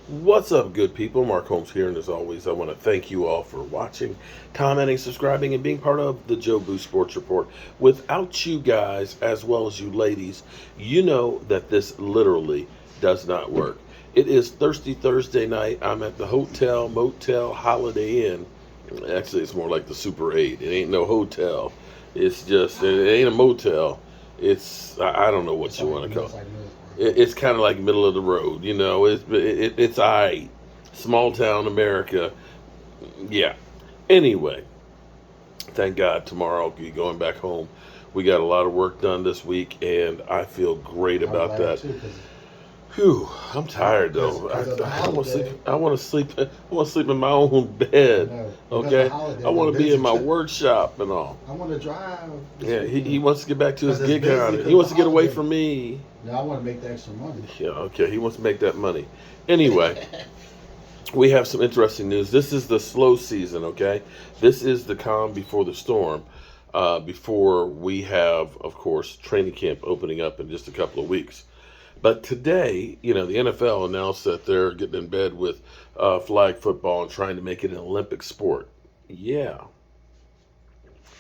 What's up, good people? Mark Holmes here, and as always, I want to thank you all for watching, commenting, subscribing, and being part of the Joe Boo Sports Report. Without you guys, as well as you ladies, you know that this literally does not work. It is Thirsty Thursday night. I'm at the Hotel Motel Holiday Inn. Actually, it's more like the Super 8. It ain't no hotel. It ain't a motel. I don't know what you want to call it. It's kind of like middle of the road, you know. It's I, small town America, yeah. Anyway, thank God tomorrow I'll be going back home. We got a lot of work done this week, and I feel great about that. Whew, I'm tired though. I want to sleep. I want to sleep. I want to sleep in my own bed. Okay. I want to be in my workshop and all. I want to drive. Yeah, he wants to get back to his gig on. He wants to get away from me. Yeah, I want to make the extra money. Yeah, okay. He wants to make that money. Anyway, we have some interesting news. This is the slow season, okay? This is the calm before the storm. Before we have, of course, training camp opening up in just a couple of weeks. But today, you know, the NFL announced that they're getting in bed with flag football and trying to make it an Olympic sport. Yeah.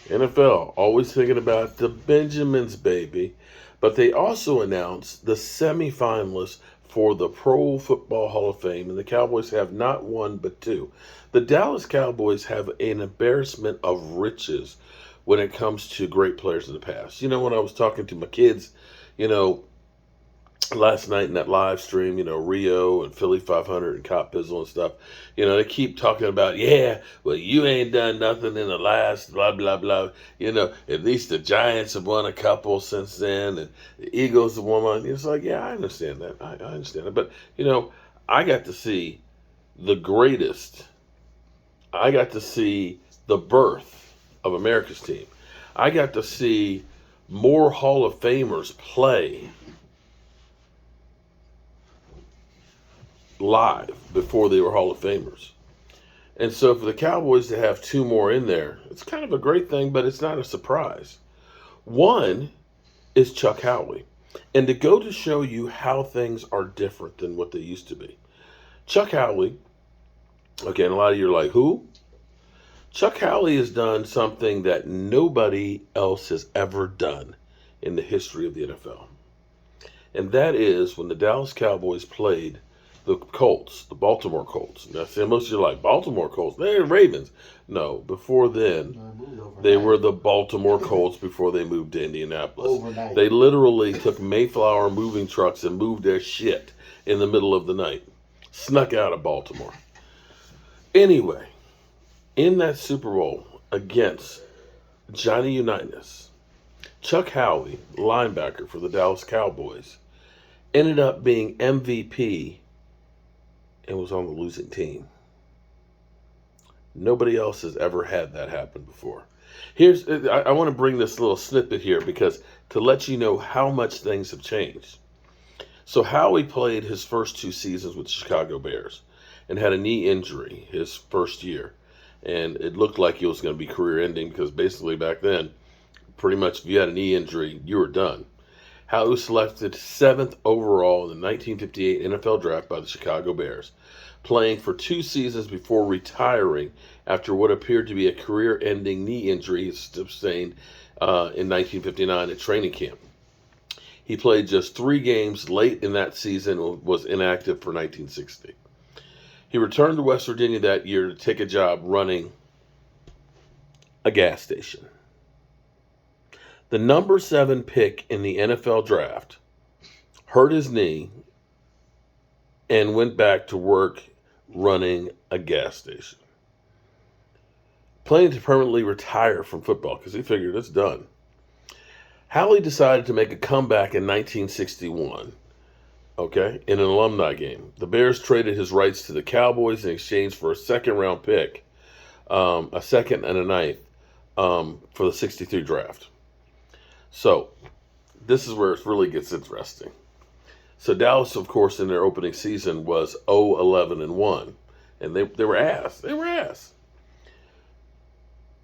NFL, always thinking about the Benjamins, baby. But they also announced the semifinalists for the Pro Football Hall of Fame, and the Cowboys have not one but two. The Dallas Cowboys have an embarrassment of riches when it comes to great players in the past. You know, when I was talking to my kids, you know, last night in that live stream, you know, Rio and Philly 500 and Cop Pizzle and stuff, you know, they keep talking about, yeah, well, you ain't done nothing in the last blah, blah, blah. You know, at least the Giants have won a couple since then, and the Eagles have won one. It's like, yeah, I understand that. I understand it. But, you know, I got to see the greatest. I got to see the birth of America's team. I got to see more Hall of Famers play live before they were Hall of Famers. And so for the Cowboys to have two more in there, it's kind of a great thing, but it's not a surprise. One is Chuck Howley. And to go to show you how things are different than what they used to be. Chuck Howley, okay, and a lot of you are like, who? Chuck Howley has done something that nobody else has ever done in the history of the NFL. And that is when the Dallas Cowboys played the Colts, the Baltimore Colts. Now, see, most of you are like, Baltimore Colts, they're Ravens. No, before then, they were the Baltimore Colts before they moved to Indianapolis. Overnight. They literally took Mayflower moving trucks and moved their shit in the middle of the night. Snuck out of Baltimore. Anyway, in that Super Bowl against Johnny Unitas, Chuck Howley, linebacker for the Dallas Cowboys, ended up being MVP and was on the losing team. Nobody else has ever had that happen before. I want to bring this little snippet here because to let you know how much things have changed. So Howie played his first two seasons with the Chicago Bears and had a knee injury his first year. And it looked like it was going to be career ending because basically back then, pretty much if you had a knee injury, you were done. Howie was selected 7th overall in the 1958 NFL Draft by the Chicago Bears, playing for 2 seasons before retiring after what appeared to be a career-ending knee injury he sustained in 1959 at training camp. He played just 3 games late in that season and was inactive for 1960. He returned to West Virginia that year to take a job running a gas station. The number 7 pick in the NFL draft hurt his knee and went back to work running a gas station. Planning to permanently retire from football because he figured it's done. Howley decided to make a comeback in 1961, okay, in an alumni game. The Bears traded his rights to the Cowboys in exchange for a second-round pick, a second and a ninth for the 63 draft. So, this is where it really gets interesting. So, Dallas, of course, in their opening season was 0-11-1. And they were ass. They were ass.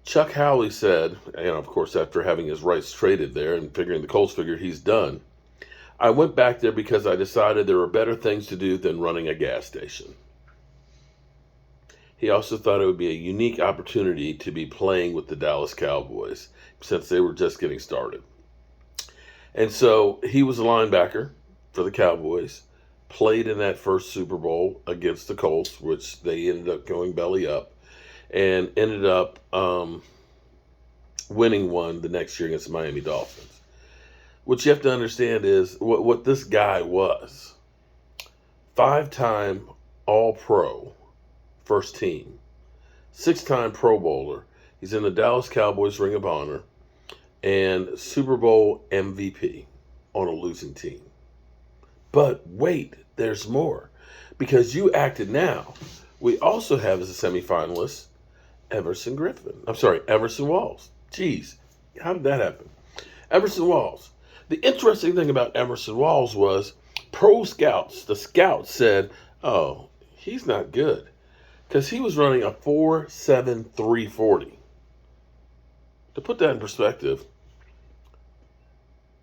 Chuck Howley said, and of course, after having his rights traded there and figuring the Colts figured he's done, I went back there because I decided there were better things to do than running a gas station. He also thought it would be a unique opportunity to be playing with the Dallas Cowboys since they were just getting started. And so he was a linebacker for the Cowboys, played in that first Super Bowl against the Colts, which they ended up going belly up, and ended up winning one the next year against the Miami Dolphins. What you have to understand is what this guy was. 5-time All-Pro, first team. 6-time Pro Bowler. He's in the Dallas Cowboys Ring of Honor. And Super Bowl MVP on a losing team. But wait, there's more. Because you acted now. We also have as a semifinalist Everson Walls. Jeez, how did that happen? Everson Walls. The interesting thing about Everson Walls was pro scouts, the scouts said, oh, he's not good. Because he was running a 4.7 340. To put that in perspective,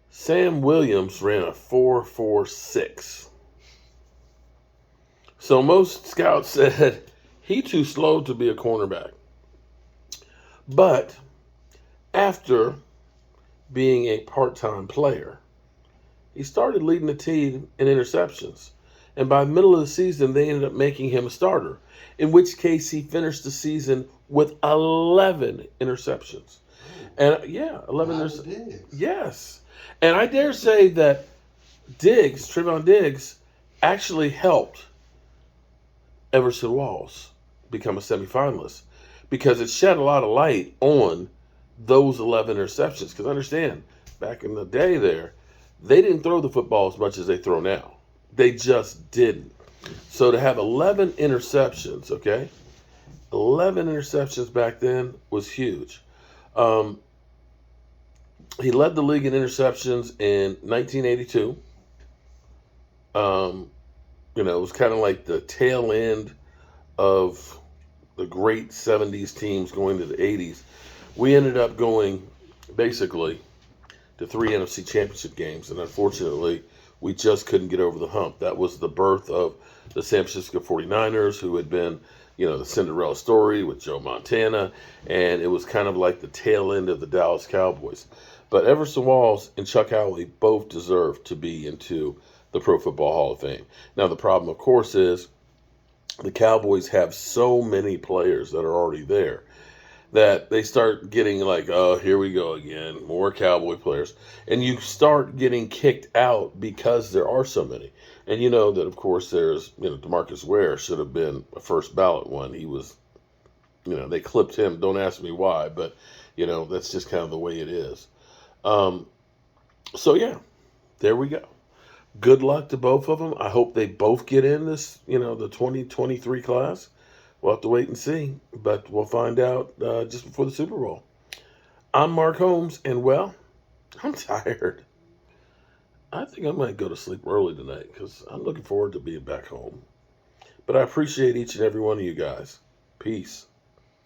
Sam Williams ran a 4.46. So most scouts said he too slow to be a cornerback. But after being a part-time player, he started leading the team in interceptions. And by the middle of the season, they ended up making him a starter, in which case he finished the season with 11 interceptions. And 11 interceptions. Yes. And I dare say that Trevon Diggs, actually helped Everson Walls become a semifinalist because it shed a lot of light on those 11 interceptions. Because understand, back in the day there, they didn't throw the football as much as they throw now. They just didn't. So to have 11 interceptions, 11 interceptions back then was huge. He led the league in interceptions in 1982. It was kind of like the tail end of the great 70s teams going to the 80s. We ended up going basically to 3 NFC championship games, and unfortunately, we just couldn't get over the hump. That was the birth of the San Francisco 49ers, who had been, the Cinderella story with Joe Montana, and it was kind of like the tail end of the Dallas Cowboys. But Everson Walls and Chuck Howley both deserve to be into the Pro Football Hall of Fame. Now, the problem, of course, is the Cowboys have so many players that are already there that they start getting like, oh, here we go again, more Cowboy players. And you start getting kicked out because there are so many. And you know that, of course, there's, DeMarcus Ware should have been a first ballot one. He was, they clipped him. Don't ask me why, but, that's just kind of the way it is. There we go. Good luck to both of them. I hope they both get in this, the 2023 class. We'll have to wait and see, but we'll find out just before the Super Bowl. I'm Mark Holmes, and I'm tired. I think I might go to sleep early tonight because I'm looking forward to being back home. But I appreciate each and every one of you guys. Peace.